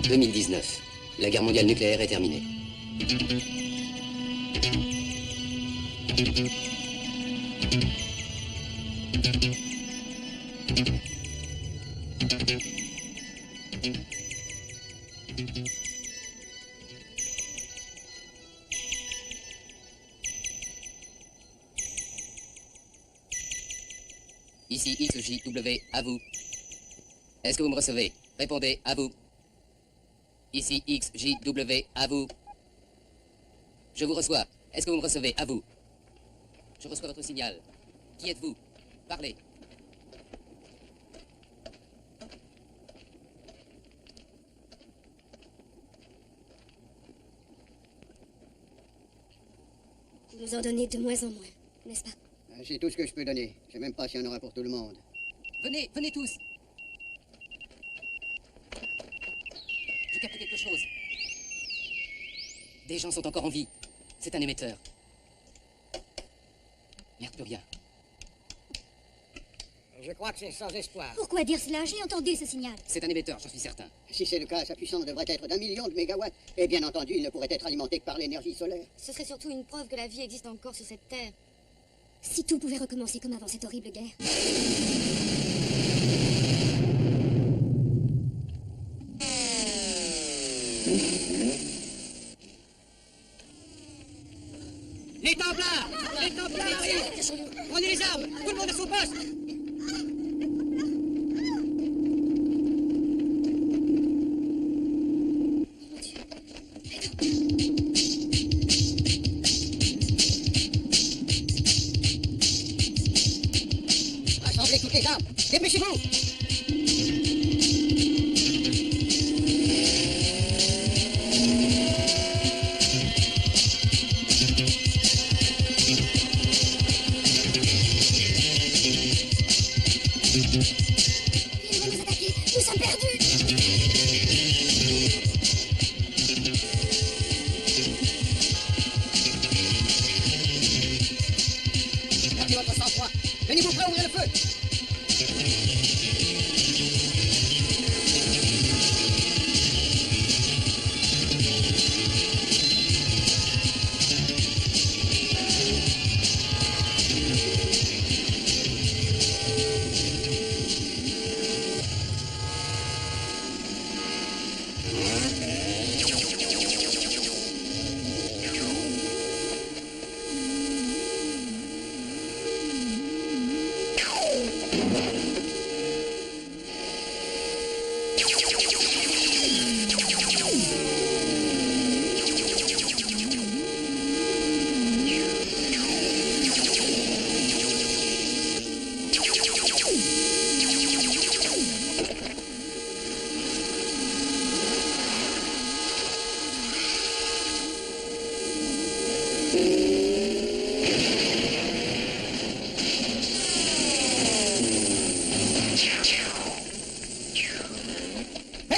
2019. La guerre mondiale nucléaire est terminée. Ici XJW, à vous. Est-ce que vous me recevez? Répondez, à vous. Ici XJW, à vous. Je vous reçois. Est-ce que vous me recevez? À vous. Je reçois votre signal. Qui êtes-vous? Parlez. Vous nous en donnez de moins en moins, n'est-ce pas? C'est tout ce que je peux donner. Je sais même pas s'il y en aura pour tout le monde. Venez, venez tous. Je capte quelque chose. Des gens sont encore en vie. C'est un émetteur. Merde, plus rien. Je crois que c'est sans espoir. Pourquoi dire cela? J'ai entendu ce signal. C'est un émetteur, j'en suis certain. Si c'est le cas, sa puissance devrait être d'1 million de mégawatts. Et bien entendu, il ne pourrait être alimenté que par l'énergie solaire. Ce serait surtout une preuve que la vie existe encore sur cette terre. Si tout pouvait recommencer comme avant cette horrible guerre. Les Templars! Les Templars arrivent! Prenez les armes! Tout le monde à son poste! Rassemblez toutes les armes! Dépêchez-vous! Ils vont nous attaquer. Nous sommes perdus. Gardez votre sang-froid! Venez-vous prêts à ouvrir le feu!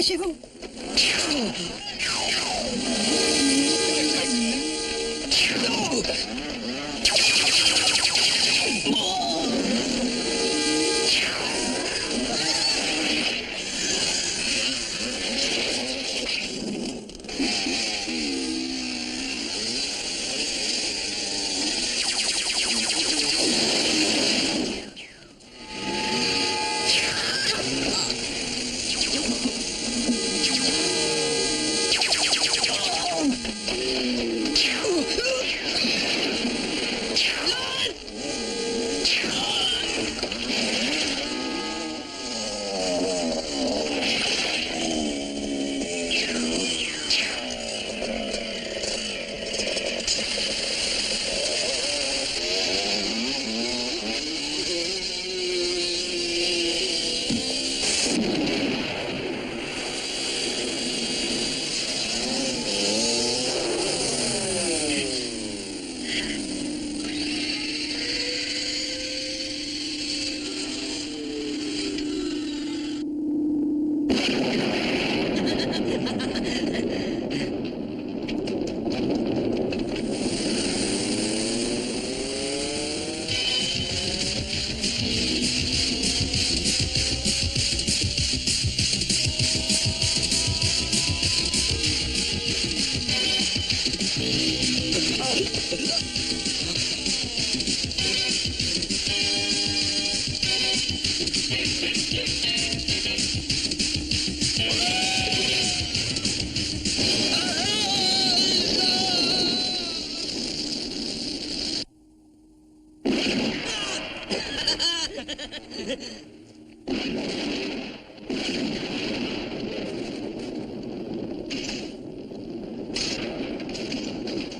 Dépêchez-vous!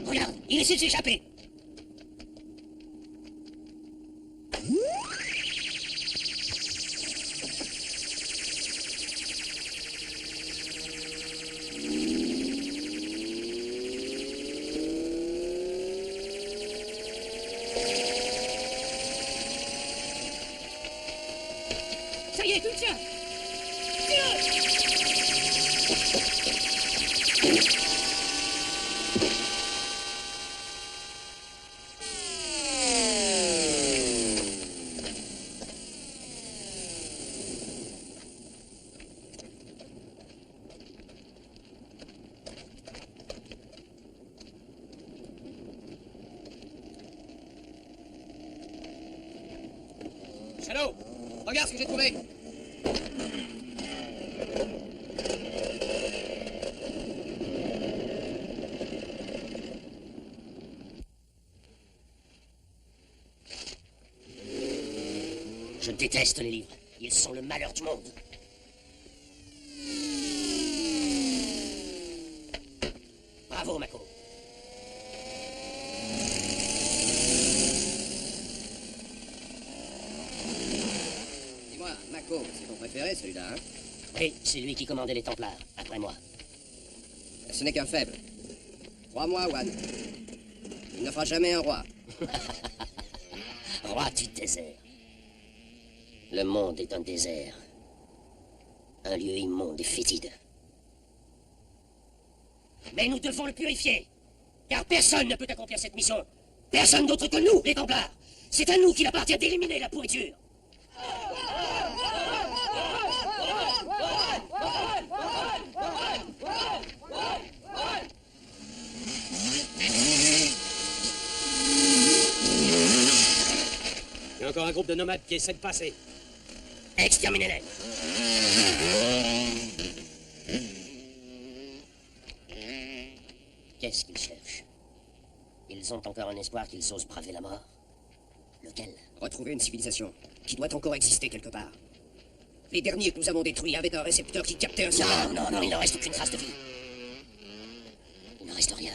Regarde, il essaie de s'échapper. Ça y est, tu le tiens. Shadow, regarde ce que j'ai trouvé. Je déteste les livres. Ils sont le malheur du monde. Bravo, Mako. Dis-moi, Mako, c'est ton préféré celui-là, hein? Oui, c'est lui qui commandait les Templars, après moi. Ce n'est qu'un faible. Crois-moi, Wan. Il ne fera jamais un roi. Roi du désert. Le monde est un désert. Un lieu immonde et fétide. Mais nous devons le purifier. Car personne ne peut accomplir cette mission. Personne d'autre que nous, les Templars. C'est à nous qu'il appartient d'éliminer la pourriture. Il y a encore un groupe de nomades qui essaie de passer. Exterminez-les. Qu'est-ce qu'ils cherchent? Ils ont encore un espoir qu'ils osent braver la mort? Lequel? Retrouver une civilisation qui doit encore exister quelque part. Les derniers que nous avons détruits avaient un récepteur qui captait un signal. Non, non, non, il ne reste aucune trace de vie. Il ne reste rien.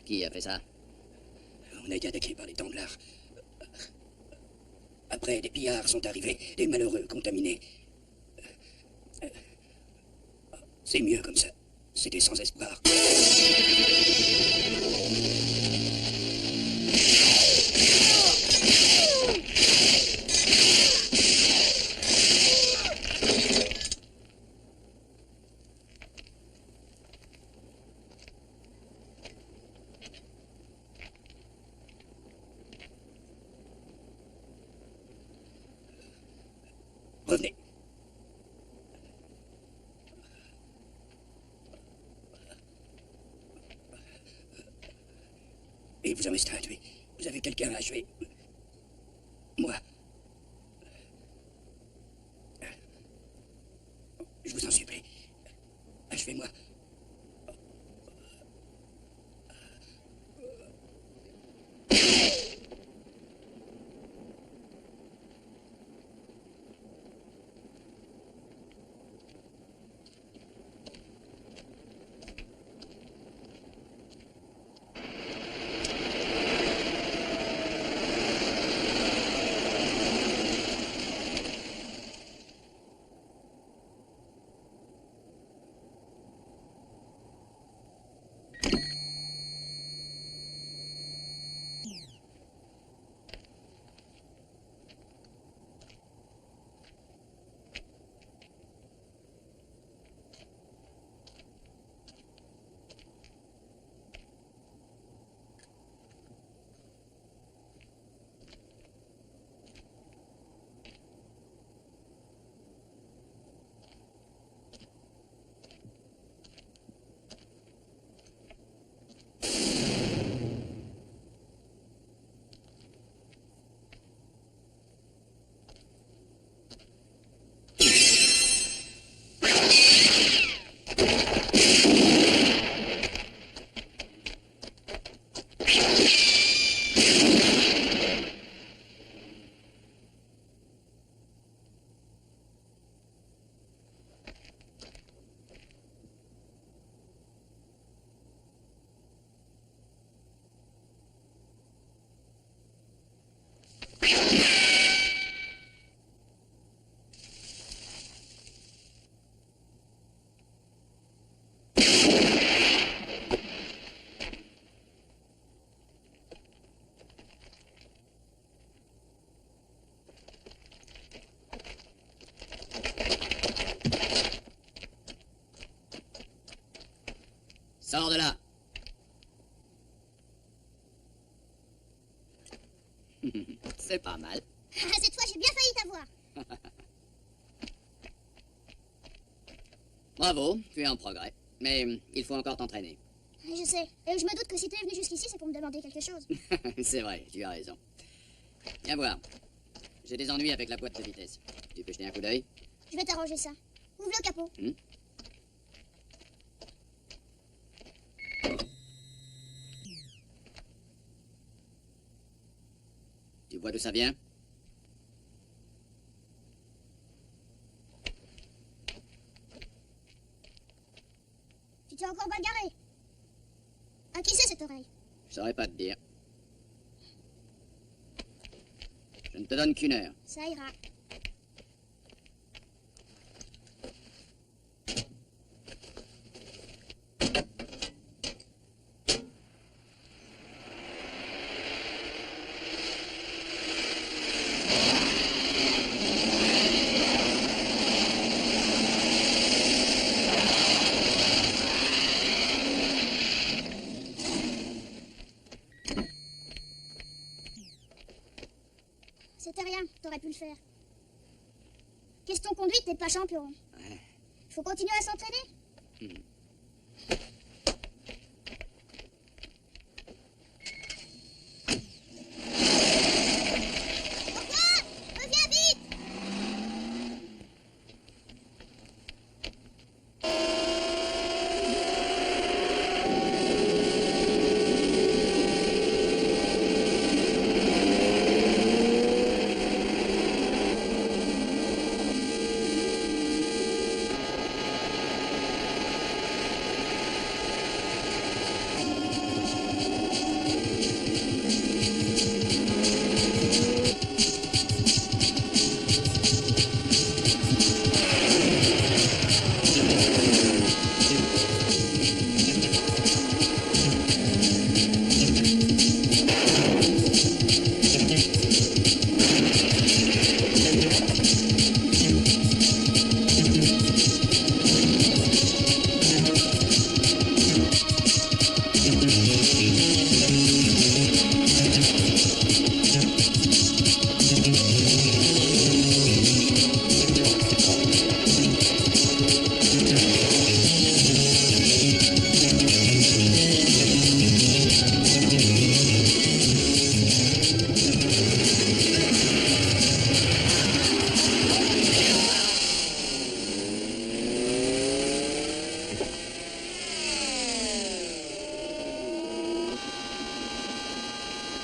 Qui a fait ça? On a été attaqué par les Templars. Après, des pillards sont arrivés, des malheureux contaminés. C'est mieux comme ça. C'était sans espoir. Revenez. Et vous en restez à tuer. Vous avez quelqu'un à achever. Moi. Je vous en supplie. Achevez-moi. Sors de là. C'est pas mal. Ah, cette fois, j'ai bien failli t'avoir. Bravo, tu es en progrès. Mais il faut encore t'entraîner. Je sais. Et je me doute que si t'es venu jusqu'ici, c'est pour me demander quelque chose. C'est vrai, tu as raison. Viens voir. J'ai des ennuis avec la boîte de vitesse. Tu peux jeter un coup d'œil? Je vais t'arranger ça. Ouvre le capot. Tu vois d'où ça vient? Tu t'es encore bagarré. À qui c'est cette oreille? Je saurais pas te dire. Je ne te donne qu'une heure. Ça ira. C'était rien, t'aurais pu le faire. Question conduite, t'es pas champion. Ouais. Faut continuer à s'entraîner. Pourquoi? Reviens vite!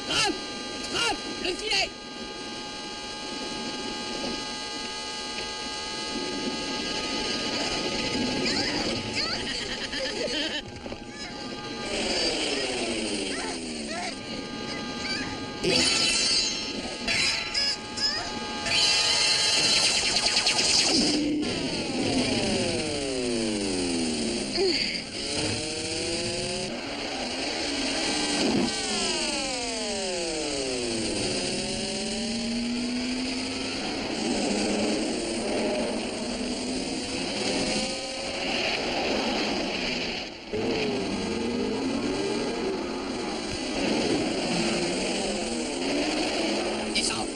Rame! Rame! Le filet! Descends.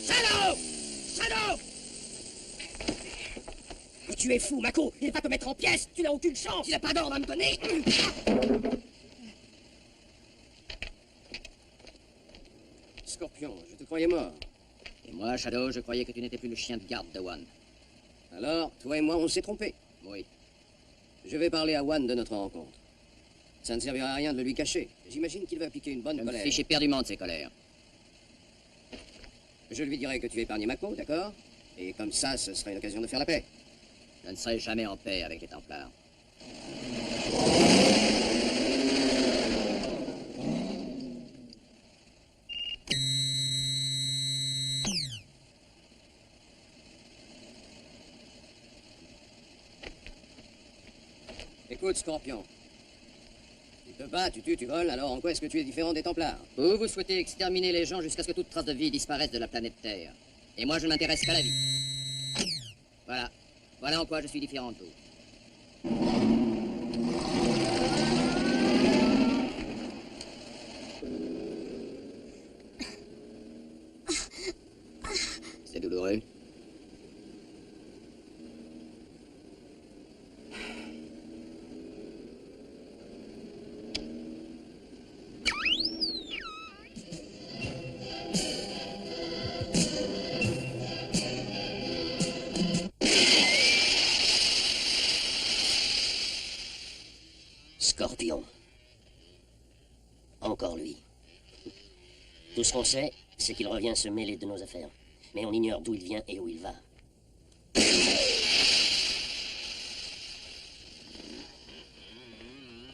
Salaud! Salaud! Mais tu es fou, Mako! Il va te mettre en pièces! Tu n'as aucune chance! Il n'a pas d'ordre à me donner! Scorpion, je te croyais mort. Et moi, Shadow, je croyais que tu n'étais plus le chien de garde de One. Alors, toi et moi, on s'est trompés. Oui. Je vais parler à One de notre rencontre. Ça ne servira à rien de le lui cacher. J'imagine qu'il va piquer une bonne Je me colère. fiche éperdument de ses colères. Je lui dirai que tu épargnes Mako, d'accord? Et comme ça, ce sera une occasion de faire la paix. Je ne serai jamais en paix avec les Templars. Écoute, Scorpion. Tu te bats, tu tues, tu voles, alors en quoi est-ce que tu es différent des Templars? Vous souhaitez exterminer les gens jusqu'à ce que toute trace de vie disparaisse de la planète Terre. Et moi, je ne m'intéresse qu'à la vie. Voilà. Voilà en quoi je suis différent de vous. C'est douloureux. Scorpion. Encore lui. Tout ce qu'on sait, c'est qu'il revient se mêler de nos affaires. Mais on ignore d'où il vient et où il va.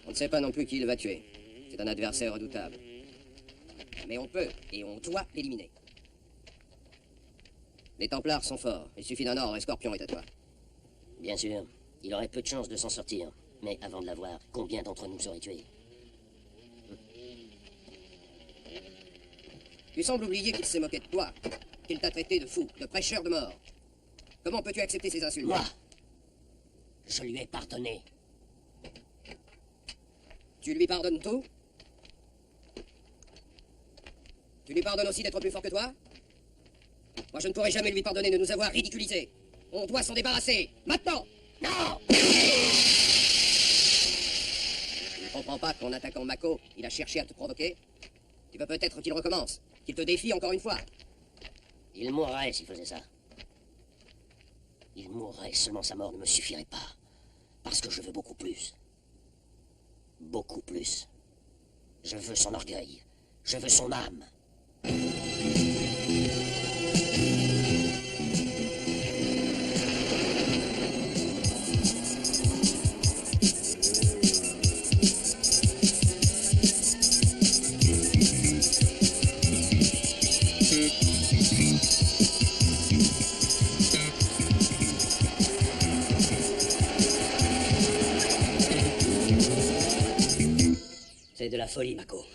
On ne sait pas non plus qui il va tuer. C'est un adversaire redoutable. Mais on peut et on doit l'éliminer. Les Templars sont forts. Il suffit d'un ordre et Scorpion est à toi. Bien sûr, il aurait peu de chances de s'en sortir. Mais avant de l'avoir, combien d'entre nous seraient tués? Tu sembles oublier qu'il s'est moqué de toi, qu'il t'a traité de fou, de prêcheur de mort. Comment peux-tu accepter ces insultes? Moi, je lui ai pardonné. Tu lui pardonnes tout? Tu lui pardonnes aussi d'être plus fort que toi? Moi, je ne pourrai jamais lui pardonner de nous avoir ridiculisés. On doit s'en débarrasser, maintenant! Non! Tu ne comprends pas qu'en attaquant Mako, il a cherché à te provoquer? Tu veux peut-être qu'il recommence, qu'il te défie encore une fois. Il mourrait s'il faisait ça. Il mourrait, seulement sa mort ne me suffirait pas. Parce que je veux beaucoup plus. Beaucoup plus. Je veux son orgueil. Je veux son âme. C'est de la folie, Mako.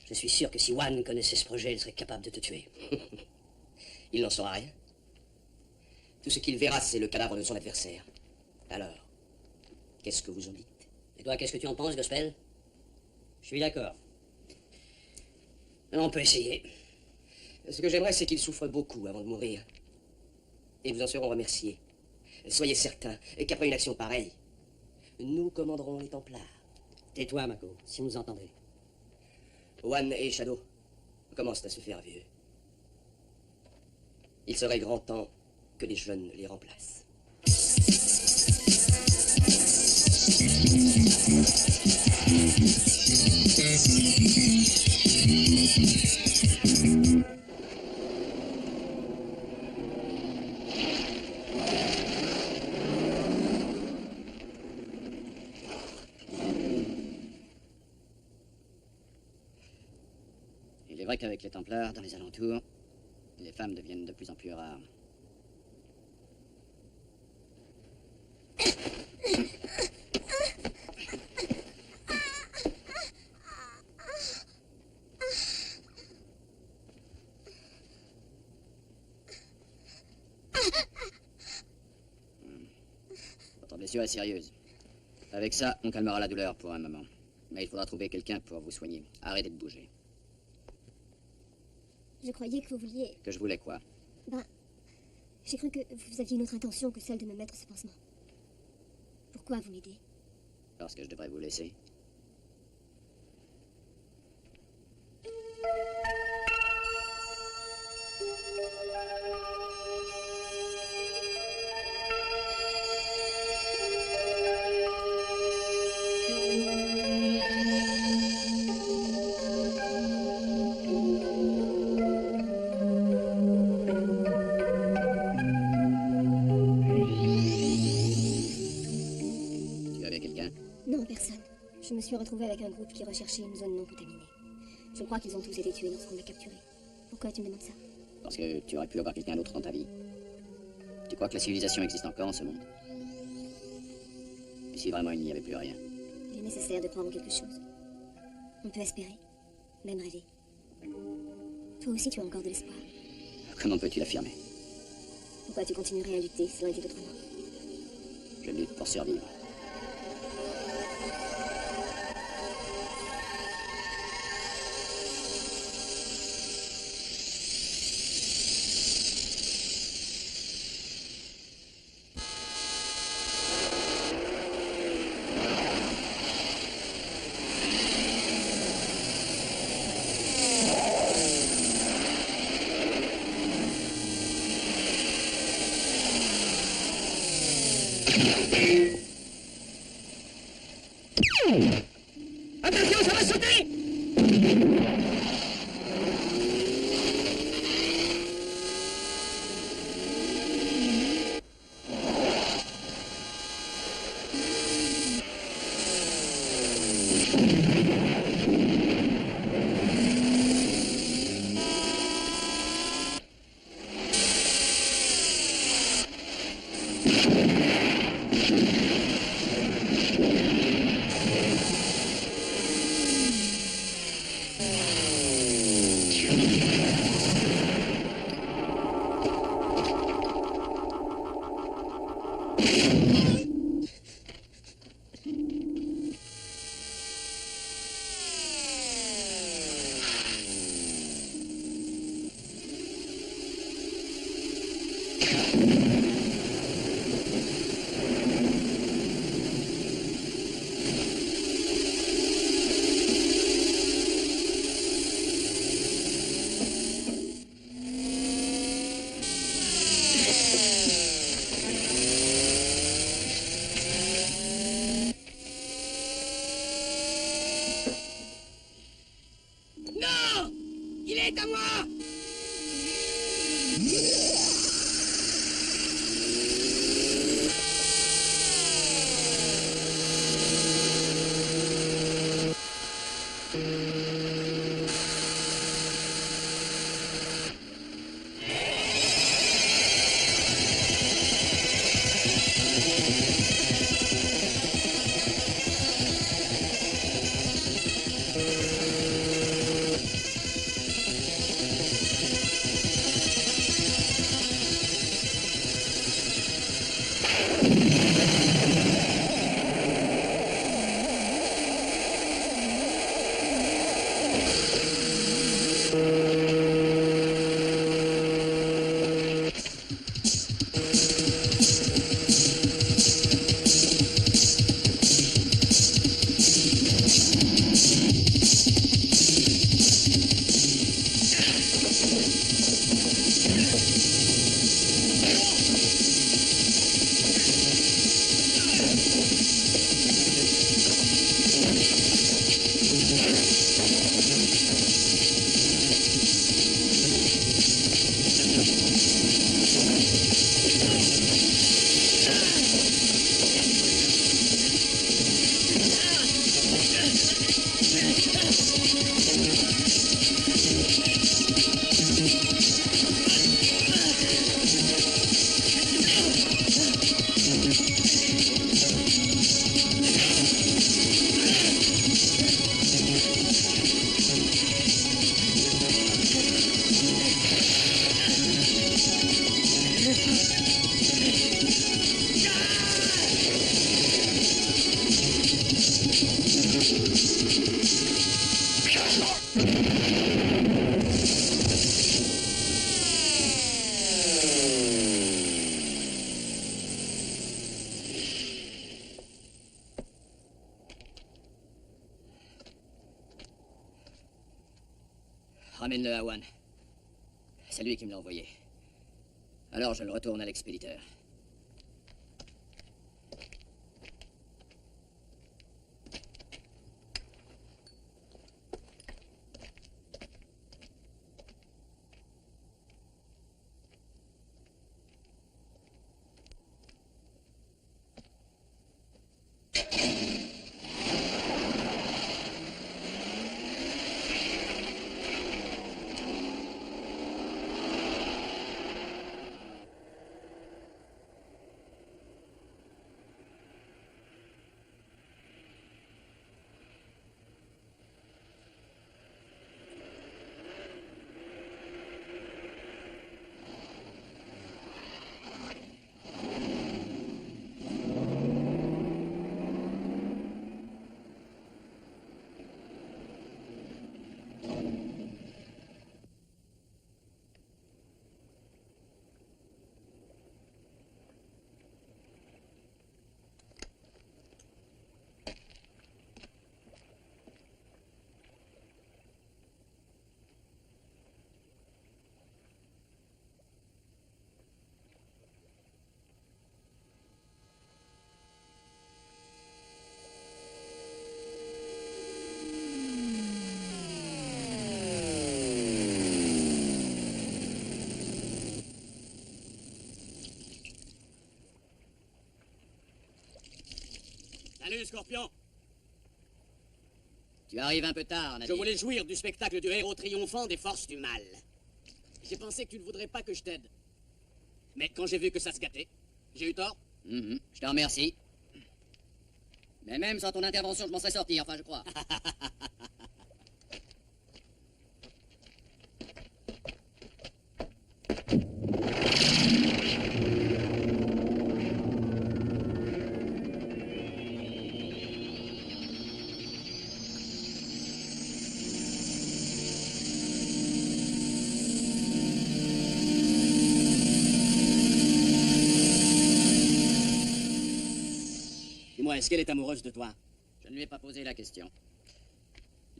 Je suis sûr que si Wan connaissait ce projet, il serait capable de te tuer. Il n'en saura rien. Tout ce qu'il verra, c'est le cadavre de son adversaire. Alors, qu'est-ce que vous en dites? Et toi, qu'est-ce que tu en penses, Gospel? Je suis d'accord. On peut essayer. Ce que j'aimerais, c'est qu'il souffre beaucoup avant de mourir. Et vous en serons remerciés. Soyez certains qu'après une action pareille, nous commanderons les Templars. Tais-toi, Mako, si vous nous entendez. Wan et Shadow commencent à se faire vieux. Il serait grand temps que les jeunes les remplacent. Il est vrai qu'avec les Templars, dans les alentours, les femmes deviennent de plus en plus rares. Votre blessure est sérieuse. Avec ça, on calmera la douleur pour un moment. Mais il faudra trouver quelqu'un pour vous soigner. Arrêtez de bouger. Je croyais que vous vouliez... Que je voulais quoi? Ben, j'ai cru que vous aviez une autre intention que celle de me mettre ce pansement. Pourquoi vous m'aidez? Parce que je devrais vous laisser. suis retrouvé avec un groupe qui recherchait une zone non contaminée. Je crois qu'ils ont tous été tués lorsqu'on l'a capturé. Pourquoi tu me demandes ça? Parce que tu aurais pu avoir quelqu'un d'autre dans ta vie. Tu crois que la civilisation existe encore en ce monde? Et si vraiment il n'y avait plus rien? Il est nécessaire de croire en quelque chose. On peut espérer, même rêver. Toi aussi, tu as encore de l'espoir. Comment peux-tu l'affirmer? Pourquoi tu continuerais à lutter si l'on était autrement? Je lutte pour survivre. Attention, ça va sauter! Non! Il est à moi! Ramène-le à One. C'est lui qui me l'a envoyé. Alors je le retourne à l'expéditeur. Scorpion. Tu arrives un peu tard, Je Nadir. voulais jouir du spectacle du héros triomphant des forces du mal. J'ai pensé que tu ne voudrais pas que je t'aide. Mais quand j'ai vu que ça se gâtait, j'ai eu tort. Je te remercie. Mais même sans ton intervention, je m'en serais sorti, enfin, je crois. Dis-moi, est-ce qu'elle est amoureuse de toi? Je ne lui ai pas posé la question.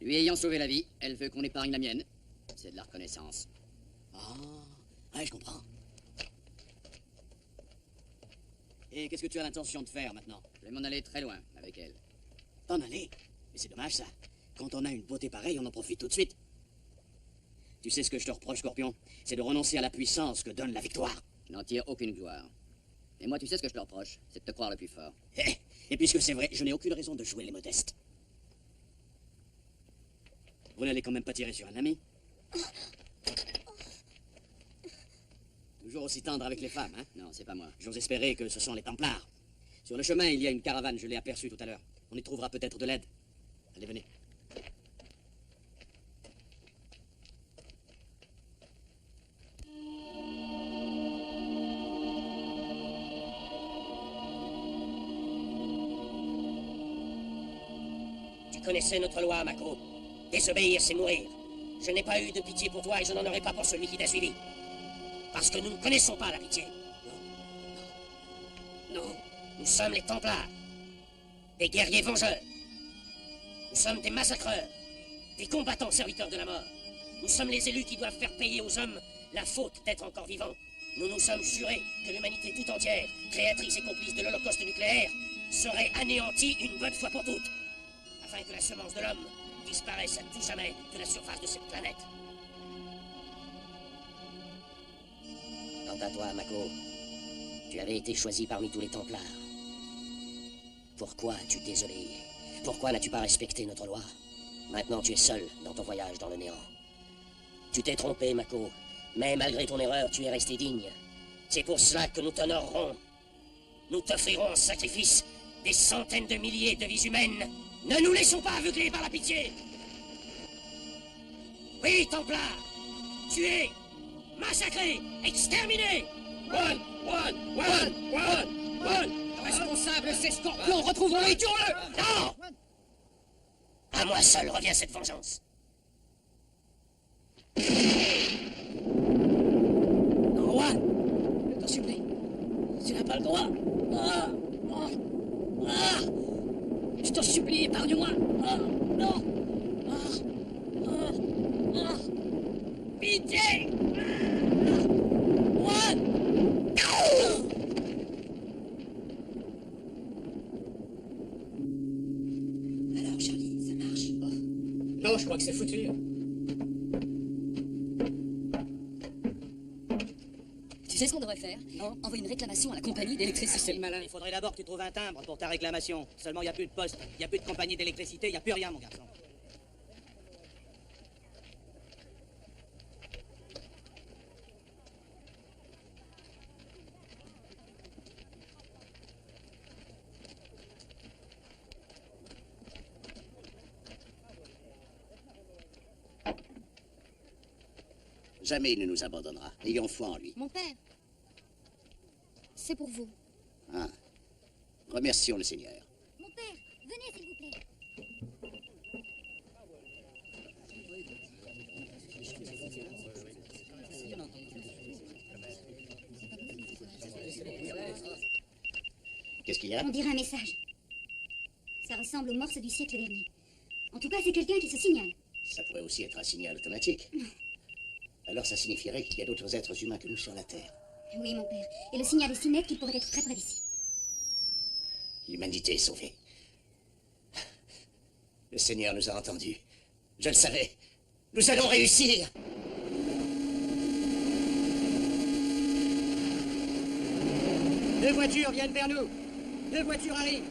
Lui ayant sauvé la vie, elle veut qu'on épargne la mienne. C'est de la reconnaissance. Ah, ouais, je comprends. Et qu'est-ce que tu as l'intention de faire maintenant? Je vais m'en aller très loin avec elle. T'en aller? Mais c'est dommage ça. Quand on a une beauté pareille, on en profite tout de suite. Tu sais ce que je te reproche, Scorpion? C'est de renoncer à la puissance que donne la victoire. Je n'en tire aucune gloire. Et moi, tu sais ce que je te reproche? C'est de te croire le plus fort. Et puisque c'est vrai, je n'ai aucune raison de jouer les modestes. Vous n'allez quand même pas tirer sur un ami? Toujours aussi tendre avec les femmes, hein? Non, c'est pas moi. J'ose espérer que ce sont les Templars. Sur le chemin, il y a une caravane, je l'ai aperçue tout à l'heure. On y trouvera peut-être de l'aide. Allez, venez. Tu connaissais notre loi, Mako. Désobéir, c'est mourir. Je n'ai pas eu de pitié pour toi et je n'en aurai pas pour celui qui t'a suivi. Parce que nous ne connaissons pas la pitié. Non. Non. Nous sommes les Templars. Des guerriers vengeurs. Nous sommes des massacreurs. Des combattants serviteurs de la mort. Nous sommes les élus qui doivent faire payer aux hommes la faute d'être encore vivants. Nous nous sommes jurés que l'humanité tout entière, créatrice et complice de l'Holocauste nucléaire, serait anéantie une bonne fois pour toutes, afin que la semence de l'homme disparaisse à tout jamais de la surface de cette planète. Quant à toi, Mako, tu avais été choisi parmi tous les Templars. Pourquoi as-tu désobéi? Pourquoi n'as-tu pas respecté notre loi? Maintenant, tu es seul dans ton voyage dans le néant. Tu t'es trompé, Mako, mais malgré ton erreur, tu es resté digne. C'est pour cela que nous t'honorerons. Nous t'offrirons en sacrifice des centaines de milliers de vies humaines. Ne nous laissons pas aveugler par la pitié. Oui, Templar, tués, massacrés, exterminés. One. Le responsable, c'est Scorpion. Retrouvons-le et tuons-le. Non! À moi seul revient cette vengeance. Non, Juan, je t'en supplie. Tu n'as pas le droit. Je t'en supplie, épargne-moi. Non. Pitié. Juan. Alors, Charlie, ça marche? Non, je crois que c'est foutu. Tu sais ce qu'on devrait faire? Envoyer une réclamation à la compagnie d'électricité. C'est le malin. Il faudrait d'abord que tu trouves un timbre pour ta réclamation. Seulement, il n'y a plus de poste, il n'y a plus de compagnie d'électricité, il n'y a plus rien, mon garçon. Jamais il ne nous abandonnera. Ayons foi en lui. Mon père, c'est pour vous. Ah. Remercions le Seigneur. Mon père, venez s'il vous plaît. Qu'est-ce qu'il y a? On dirait un message. Ça ressemble aux morses du siècle dernier. En tout cas, c'est quelqu'un qui se signale. Ça pourrait aussi être un signal automatique. Alors ça signifierait qu'il y a d'autres êtres humains que nous sur la Terre. Oui, mon père. Et le signal est si net qu'il pourrait être très près d'ici. L'humanité est sauvée. Le Seigneur nous a entendus. Je le savais. Nous allons réussir. Deux voitures viennent vers nous. Deux voitures arrivent.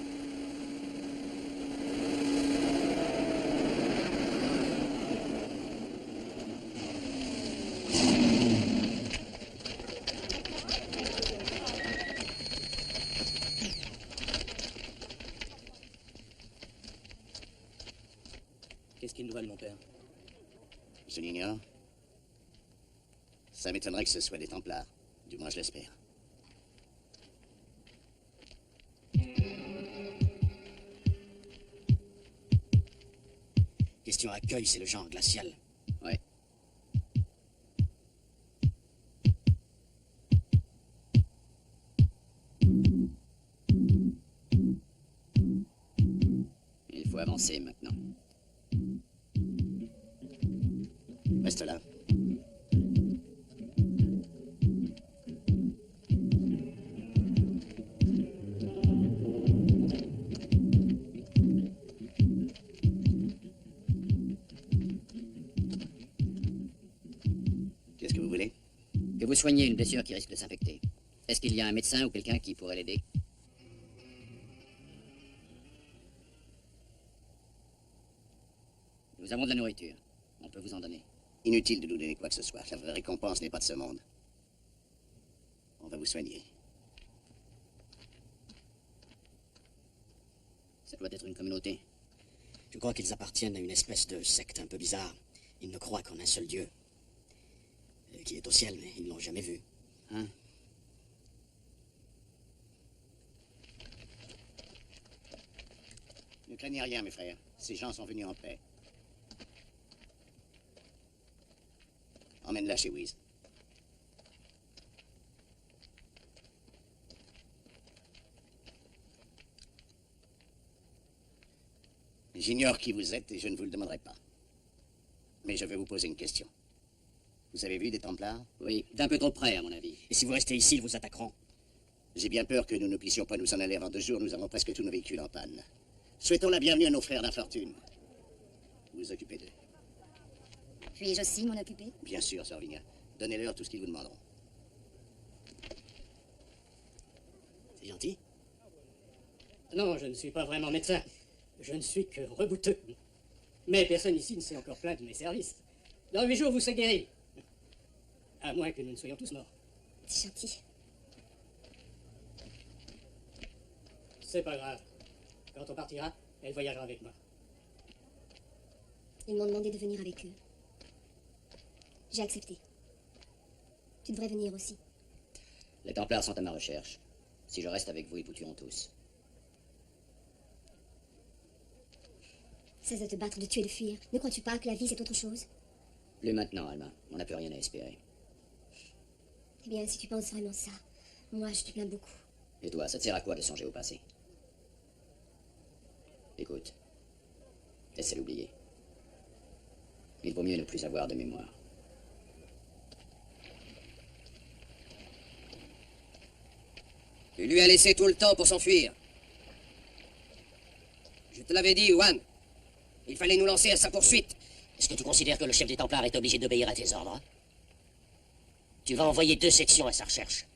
mal, mon père? Je l'ignore. Ça m'étonnerait que ce soit des Templars. Du moins, je l'espère. Question accueil, c'est le genre glacial. Ouais. Il faut avancer maintenant. Reste là. Qu'est-ce que vous voulez? Que vous soignez une blessure qui risque de s'infecter. Est-ce qu'il y a un médecin ou quelqu'un qui pourrait l'aider? Nous avons de la nourriture. On peut vous en donner. Inutile de nous donner quoi que ce soit. La vraie récompense n'est pas de ce monde. On va vous soigner. Ça doit être une communauté. Je crois qu'ils appartiennent à une espèce de secte un peu bizarre. Ils ne croient qu'en un seul Dieu. Qui est au ciel, mais ils ne l'ont jamais vu. Hein? Ne craignez rien, mes frères. Ces gens sont venus en paix. Emmène-la chez Wiz. J'ignore qui vous êtes et je ne vous le demanderai pas. Mais je vais vous poser une question. Vous avez vu des Templars? Oui, d'un peu trop près, à mon avis. Et si vous restez ici, ils vous attaqueront. J'ai bien peur que nous ne puissions pas nous en aller avant 2 jours. Nous avons presque tous nos véhicules en panne. Souhaitons la bienvenue à nos frères d'infortune. Vous vous occupez d'eux. Puis-je aussi m'en occuper? Bien sûr, Sir Vigna. Donnez-leur tout ce qu'ils vous demanderont. C'est gentil. Non, je ne suis pas vraiment médecin. Je ne suis que rebouteux. Mais personne ici ne s'est encore plaint de mes services. Dans 8 jours, vous serez guéri. À moins que nous ne soyons tous morts. C'est gentil. C'est pas grave. Quand on partira, elle voyagera avec moi. Ils m'ont demandé de venir avec eux. J'ai accepté. Tu devrais venir aussi. Les Templars sont à ma recherche. Si je reste avec vous, ils vous tueront tous. Cesse de te battre, de tuer, de fuir. Ne crois-tu pas que la vie, c'est autre chose? Plus maintenant, Alma. On n'a plus rien à espérer. Eh bien, si tu penses vraiment ça, moi, je te plains beaucoup. Et toi, ça te sert à quoi de songer au passé? Écoute, essaie d'oublier. Il vaut mieux ne plus avoir de mémoire. Tu lui as laissé tout le temps pour s'enfuir. Je te l'avais dit, Juan. Il fallait nous lancer à sa poursuite. Est-ce que tu considères que le chef des Templars est obligé d'obéir à tes ordres? Tu vas envoyer 2 sections à sa recherche.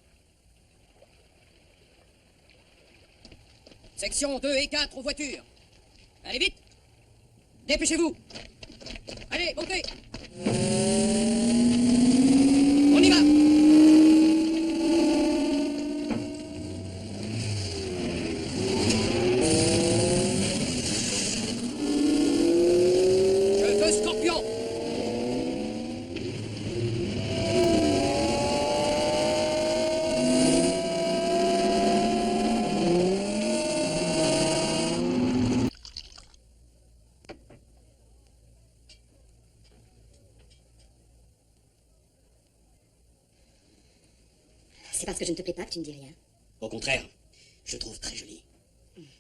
Section 2 et 4 aux voitures. Allez vite. Dépêchez-vous. Allez, montez. On y va. Je veux Scorpion. C'est parce que je ne te plais pas que tu ne dis rien. Au contraire, je trouve très joli.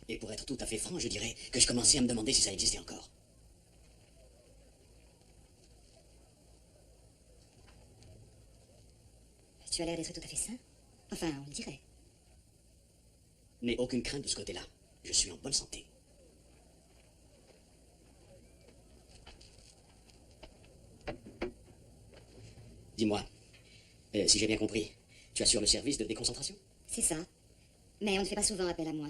Et pour être tout à fait franc, je dirais que je commençais à me demander si ça existait encore. Tu as l'air d'être tout à fait sain. Enfin, on le dirait. N'aie aucune crainte de ce côté-là. Je suis en bonne santé. Dis-moi, si j'ai bien compris, tu assures le service de déconcentration? C'est ça. Mais on ne fait pas souvent appel à moi.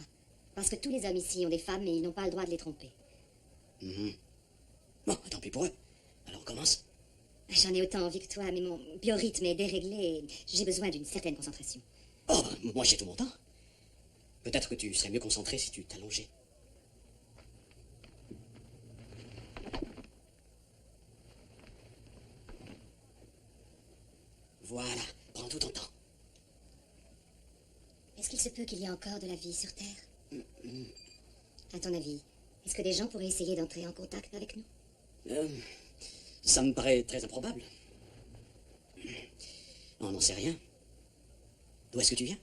Parce que tous les hommes ici ont des femmes et ils n'ont pas le droit de les tromper. Bon, tant pis pour eux. Alors on commence. J'en ai autant envie que toi, mais mon biorhythme est déréglé et j'ai besoin d'une certaine concentration. Oh, moi j'ai tout mon temps. Peut-être que tu serais mieux concentré si tu t'allongeais. Voilà, prends tout ton temps. Est-ce qu'il se peut qu'il y ait encore de la vie sur Terre? À ton avis, est-ce que des gens pourraient essayer d'entrer en contact avec nous? Ça me paraît très improbable. On n'en sait rien. D'où est-ce que tu viens?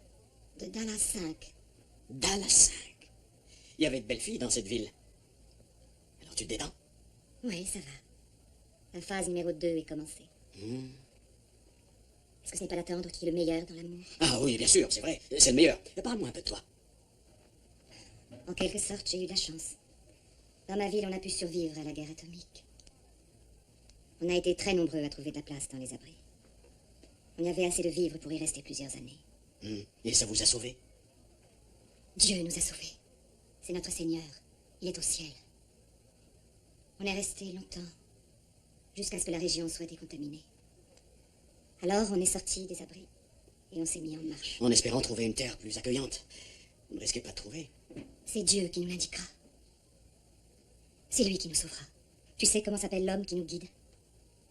De Dallas 5. Dallas 5. Il y avait de belles filles dans cette ville. Alors tu te détends? Oui, ça va. La phase numéro 2 est commencée. Est-ce que ce n'est pas d'attendre qui est le meilleur dans l'amour? Ah oui, bien sûr, c'est vrai. C'est le meilleur. Parle-moi un peu de toi. En quelque sorte, j'ai eu de la chance. Dans ma ville, on a pu survivre à la guerre atomique. On a été très nombreux à trouver de la place dans les abris. On y avait assez de vivres pour y rester plusieurs années. Et ça vous a sauvé? Dieu nous a sauvés. C'est notre Seigneur. Il est au ciel. On est resté longtemps, jusqu'à ce que la région soit décontaminée. Alors, on est sorti des abris et on s'est mis en marche. En espérant trouver une terre plus accueillante. Vous ne risquez pas de trouver. C'est Dieu qui nous l'indiquera. C'est lui qui nous sauvera. Tu sais comment s'appelle l'homme qui nous guide?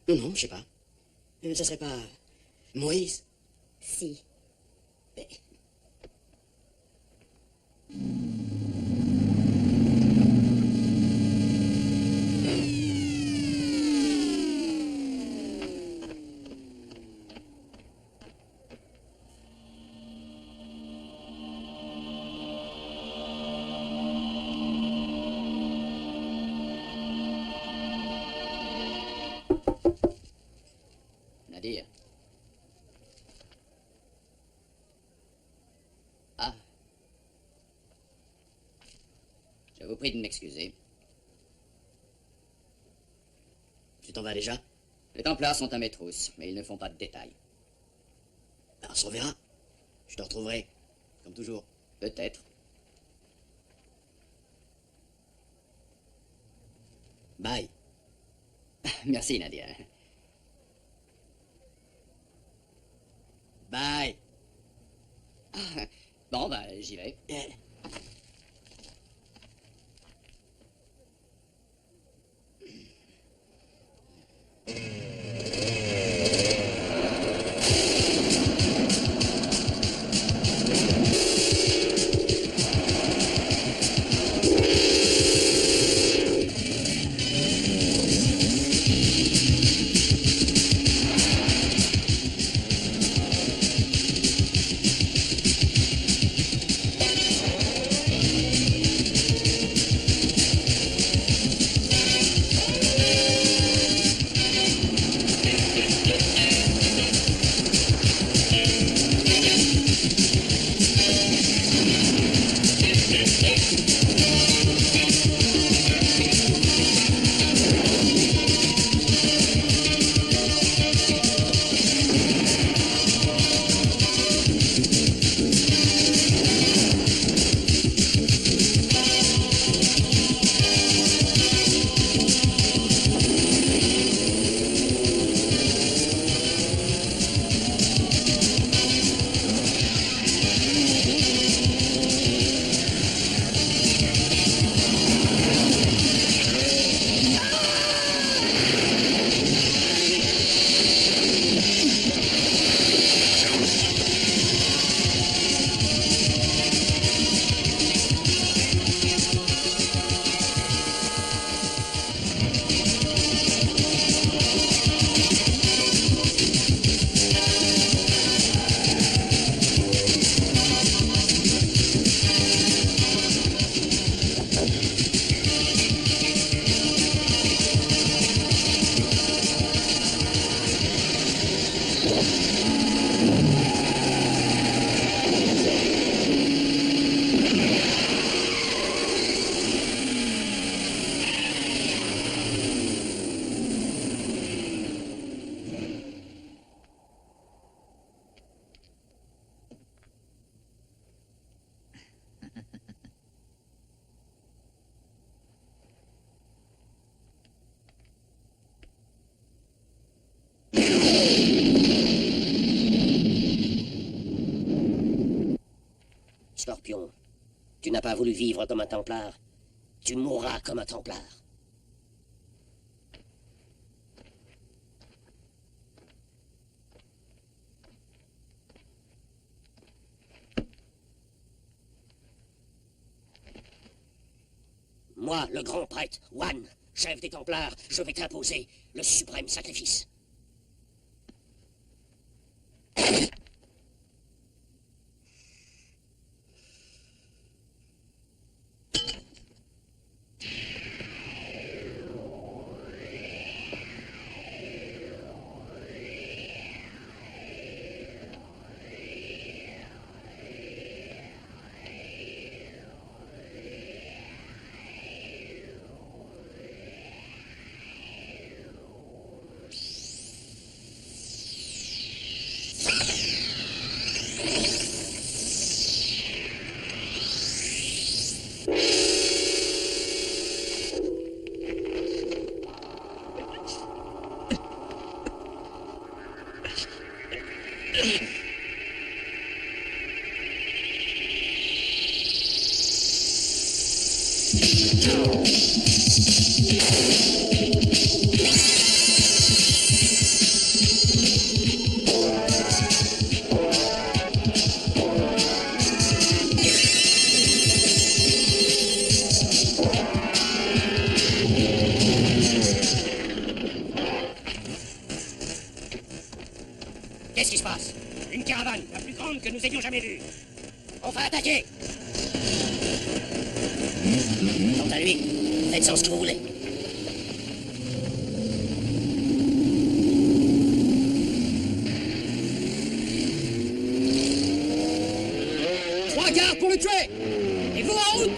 Non, je sais pas. Ça serait pas Moïse? Si. Mais... Nadir. Ah. Je vous prie de m'excuser. Tu t'en vas déjà? Les Templars sont à mes trousses, mais ils ne font pas de détails. On se reverra. Je te retrouverai, comme toujours. Peut-être. Bye. Merci, Nadia. Bye. Ah, bon, bah, j'y vais. Scorpion, tu n'as pas voulu vivre comme un Templar. Tu mourras comme un Templar. Moi, le grand prêtre, Wan, chef des Templars, je vais t'imposer le suprême sacrifice. Qu'est-ce qui se passe? Une caravane, la plus grande que nous ayons jamais vue. On va attaquer. Quant à lui, faites sans ce que vous voulez. Trois quarts pour le tuer! Et vous en route!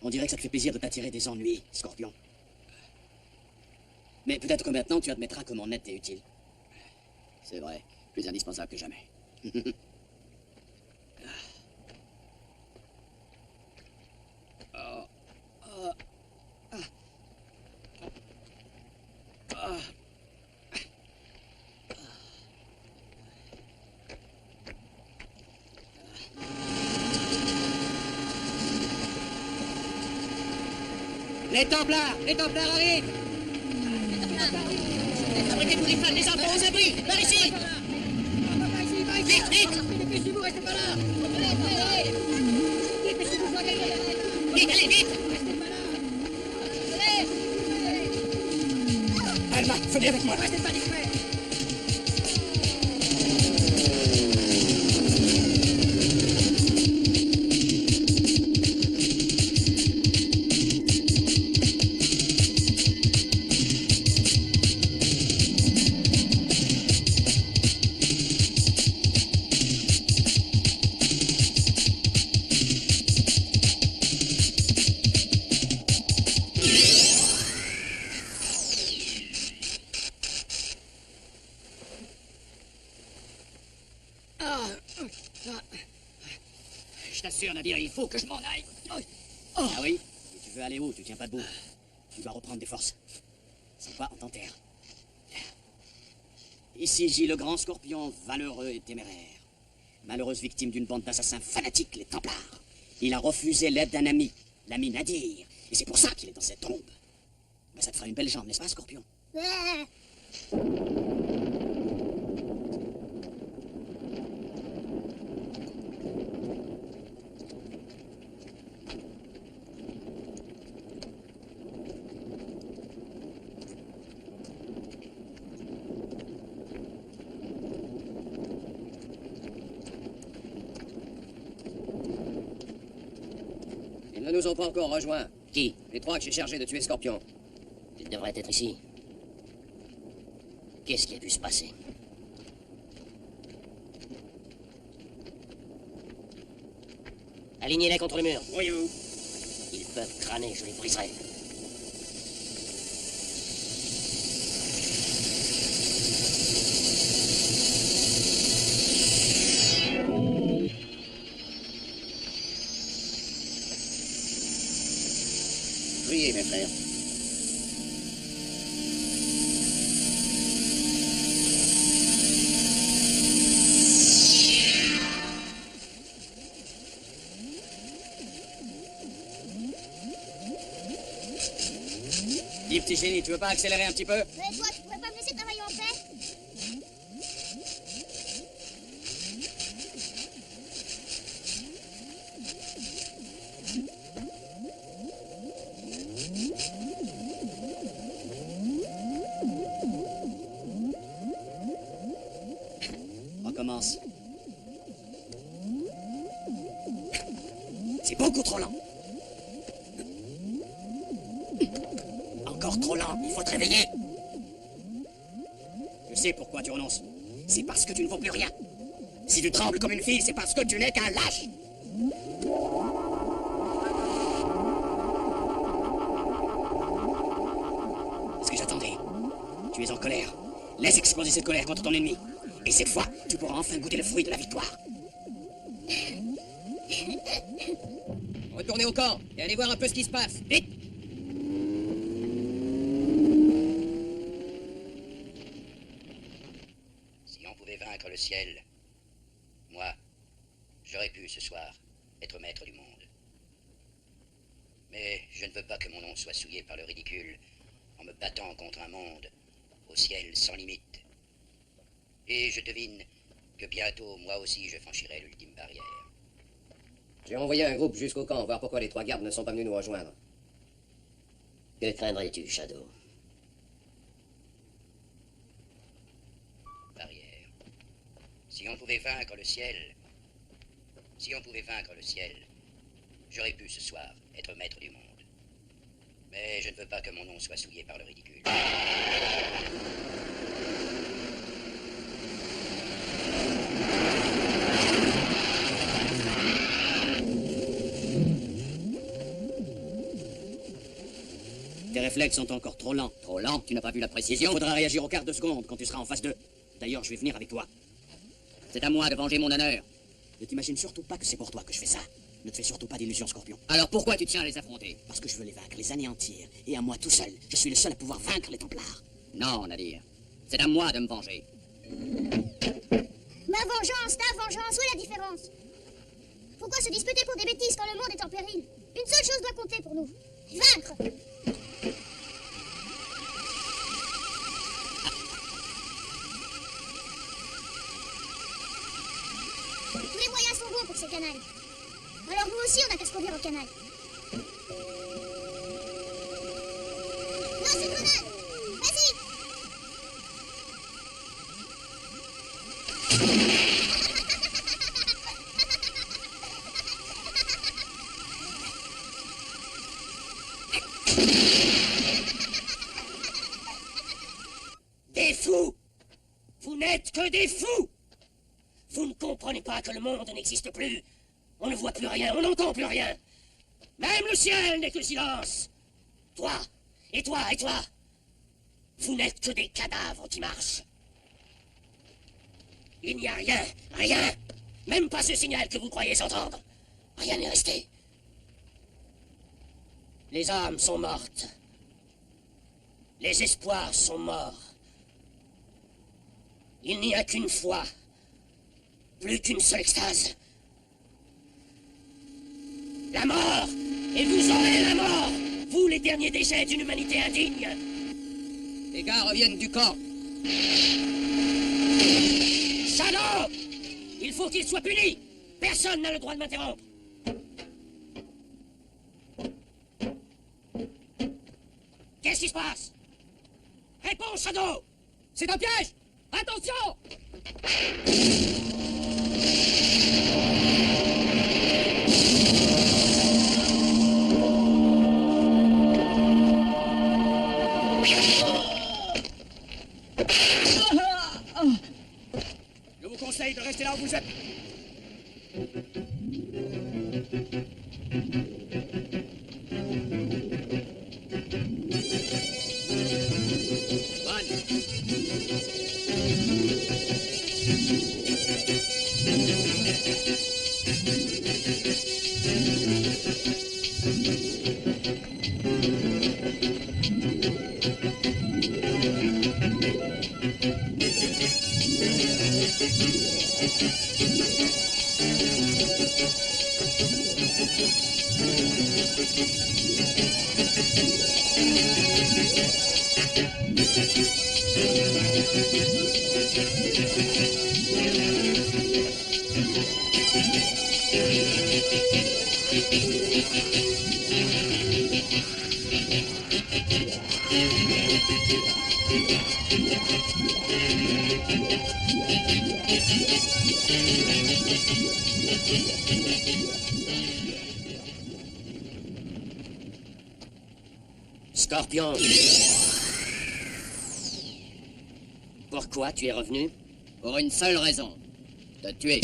On dirait que ça te fait plaisir de t'attirer des ennuis, Scorpion. Mais peut-être que maintenant tu admettras que mon aide t'est utile. C'est vrai, plus indispensable que jamais. Les Templars arrivent! Abrigez-vous les femmes, les enfants aux abris! Par ici! Vite, vite! Dépêchez-vous, restez pas là! Vite, allez, vite! Alma, venez avec moi! Restez pas discret! Je t'assure, Nadir, il faut que je m'en aille. Ah oui? Et tu veux aller où? Tu tiens pas debout. Tu dois reprendre des forces. Sans quoi, on t'enterre. Ici gît le grand Scorpion, valeureux et téméraire. Malheureuse victime d'une bande d'assassins fanatiques, les Templars. Il a refusé l'aide d'un ami, l'ami Nadir. Et c'est pour ça qu'il est dans cette tombe. Mais ça te fera une belle jambe, n'est-ce pas, Scorpion? Ils ne nous ont pas encore rejoints. Qui? Les trois que j'ai chargés de tuer Scorpion. Il devrait être ici. Qu'est-ce qui a pu se passer? Alignez-les contre le mur. Voyez-vous? Ils peuvent crâner, je les briserai. Priez, mes frères. Dis, petit génie, tu veux pas accélérer un petit peu? Mais toi, tu pourrais pas me laisser travailler en paix? Recommence. C'est beaucoup trop lent. Encore trop lent, il faut te réveiller. Je sais pourquoi tu renonces. C'est parce que tu ne vaux plus rien. Si tu trembles comme une fille, c'est parce que tu n'es qu'un lâche. Ce que j'attendais. Tu es en colère. Laisse exploser cette colère contre ton ennemi. Et cette fois, tu pourras enfin goûter le fruit de la victoire. Retournez au camp et allez voir un peu ce qui se passe. Vite! Si on pouvait vaincre le ciel, moi, j'aurais pu ce soir être maître du monde. Mais je ne veux pas que mon nom soit souillé par le ridicule en me battant contre un monde au ciel sans limite. Et je devine que bientôt, moi aussi, je franchirai l'ultime barrière. J'ai envoyé un groupe jusqu'au camp, voir pourquoi les trois gardes ne sont pas venus nous rejoindre. Que craindrais-tu, Shadow? Si on pouvait vaincre le ciel, si on pouvait vaincre le ciel, j'aurais pu ce soir être maître du monde. Mais je ne veux pas que mon nom soit souillé par le ridicule. Tes réflexes sont encore trop lents. Trop lent, tu n'as pas vu la Il précision. faudra réagir au quart de seconde quand tu seras en phase 2. D'ailleurs, je vais venir avec toi. C'est à moi de venger mon honneur. Ne t'imagine surtout pas que c'est pour toi que je fais ça. Ne te fais surtout pas d'illusions, Scorpion. Alors pourquoi tu tiens à les affronter? Parce que je veux les vaincre, les anéantir. Et à moi tout seul. Je suis le seul à pouvoir vaincre les Templars. Non, Nadir. C'est à moi de me venger. Ma vengeance, ta vengeance, où est la différence? Pourquoi se disputer pour des bêtises quand le monde est en péril? Une seule chose doit compter pour nous. Vaincre. Tous les moyens sont bons pour ce canal. Alors nous aussi, on n'a qu'à se conduire au canal. Non, c'est grenade. Vas-y. Des fous! Vous n'êtes que des fous! Vous ne comprenez pas que le monde n'existe plus. On ne voit plus rien, on n'entend plus rien. Même le ciel n'est que silence. Toi, et toi, et toi, vous n'êtes que des cadavres qui marchent. Il n'y a rien, rien, même pas ce signal que vous croyez entendre. Rien n'est resté. Les âmes sont mortes. Les espoirs sont morts. Il n'y a qu'une foi. Plus qu'une seule extase. La mort! Et vous aurez la mort! Vous, les derniers déchets d'une humanité indigne! Les gars reviennent du camp. Shadow! Il faut qu'il soit puni! Personne n'a le droit de m'interrompre! Qu'est-ce qui se passe? Réponds, Shadow! C'est un piège! Attention! Je vous conseille de rester là où vous êtes. Scorpion. Pourquoi tu es revenu? Pour une seule raison. Te tuer.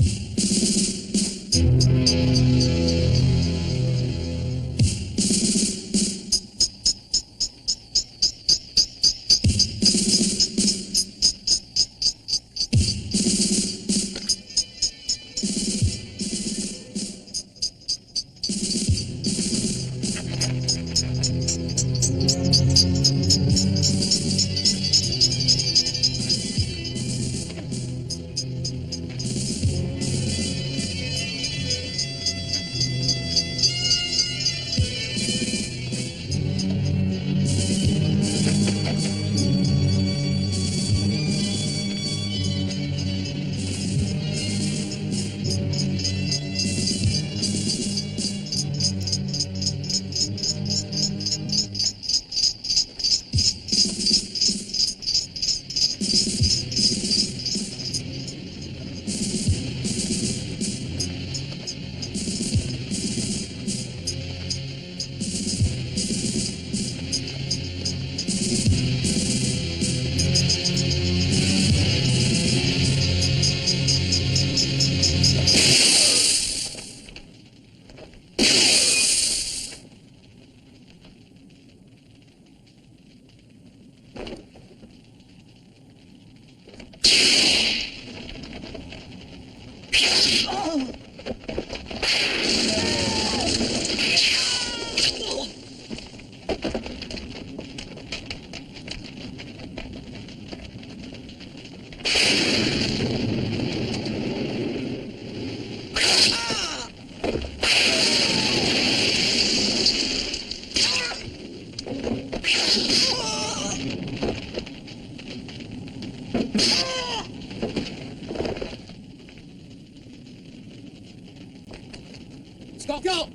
Scorpion!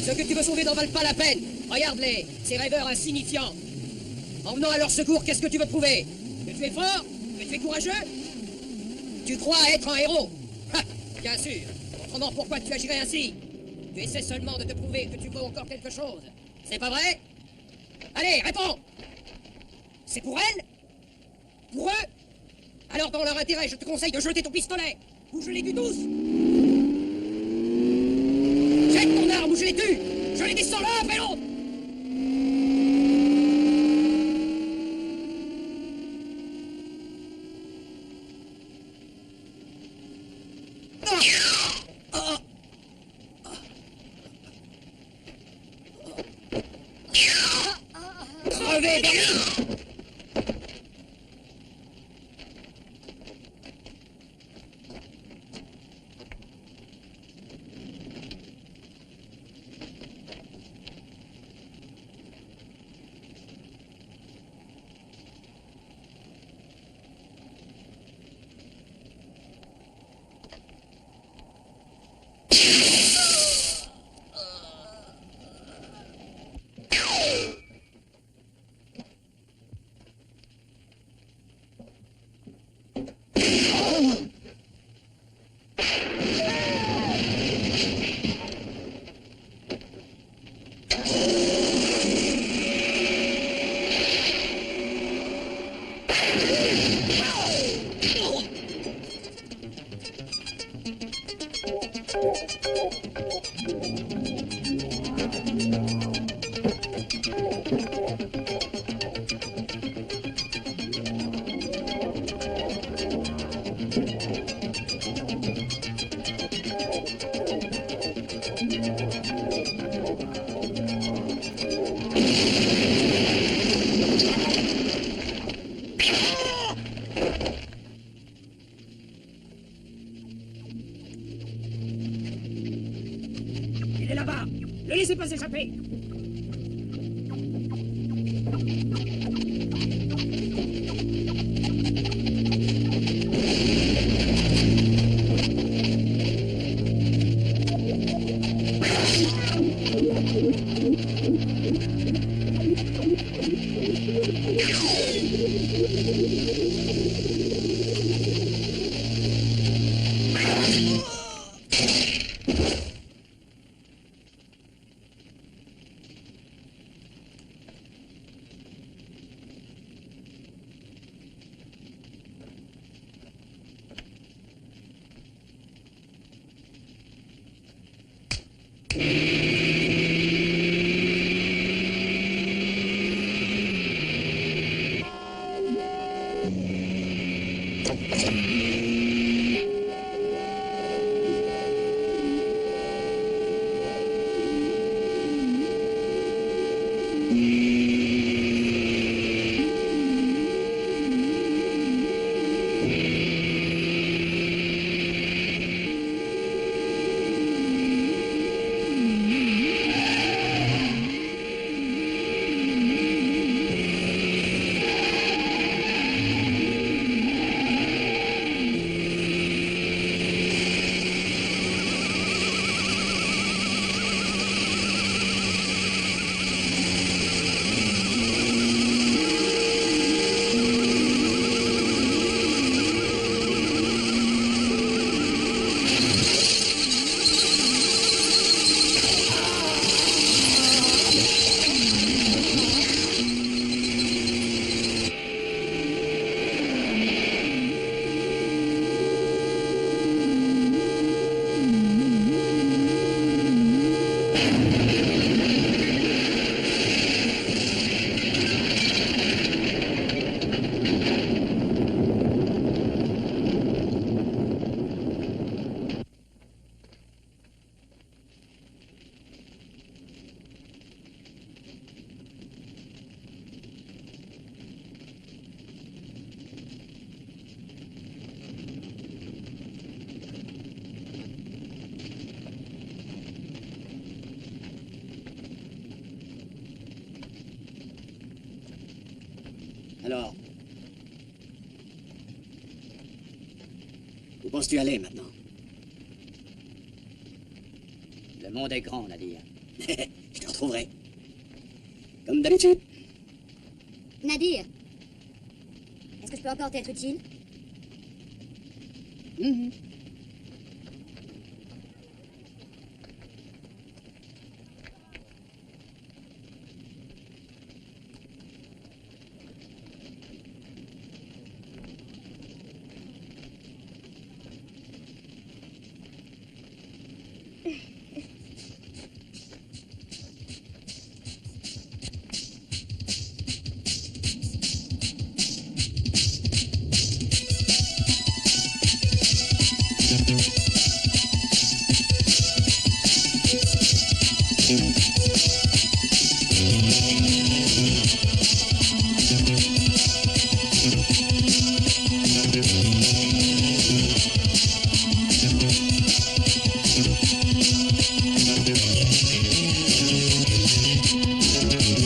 Ceux que tu veux sauver n'en valent pas la peine. Regarde-les, ces rêveurs insignifiants. En venant à leur secours, qu'est-ce que tu veux prouver? Que tu es fort? Que tu es courageux? Tu crois être un héros? Ha! Bien sûr. Autrement, pourquoi tu agirais ainsi? Tu essaies seulement de te prouver que tu vaux encore quelque chose. C'est pas vrai? Allez, réponds! C'est pour elle? Pour eux? Alors, dans leur intérêt, je te conseille de jeter ton pistolet, ou je les tue tous! Jette ton arme ou je les tue! Je les descends l'un après l'autre! Crevez, Bernie! Il est là-bas! Ne laissez pas échapper! Où penses-tu aller maintenant? Le monde est grand, Nadir. Je te retrouverai. Comme d'habitude. Nadir, est-ce que je peux encore t'être utile? Mhm.